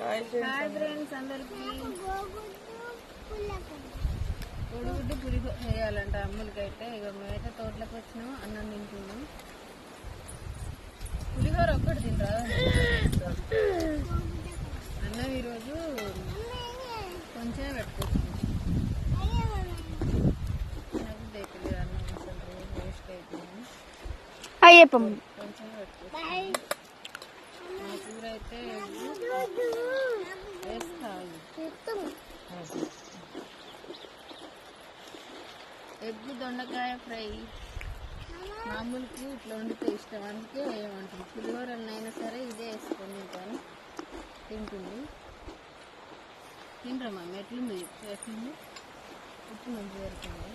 Hi friends అందరికి కోడిగుడ్డు పులిహోర చేయాలంట అమ్ములకైతే. ఇక మేమైతే తోటలోకి వచ్చినాం, అన్నం తింటున్నాం. పులిహోర ఒక్కటి తినరా అన్నం ఈరోజు కొంచెమే పెట్టుకోవచ్చు. నాకు తెలియదు అన్నం అసలు వేస్ట్ అయిపోయింది, కొంచెమే పెట్టుకోవచ్చు. మా కూర అయితే ఎగ్గు దొండకాయ ఫ్రై. మామూలుకి ఇట్లా వండితే ఇష్టం, అందుకే ఏమంటుంది పులిహోరనైనా సరే ఇదే వేసుకొని తింటాను. తింటుంది. తింటాం అమ్మ. ఎట్లుంది ఎట్లుంది ఉప్పు మంచిగా దొరుకుతుంది.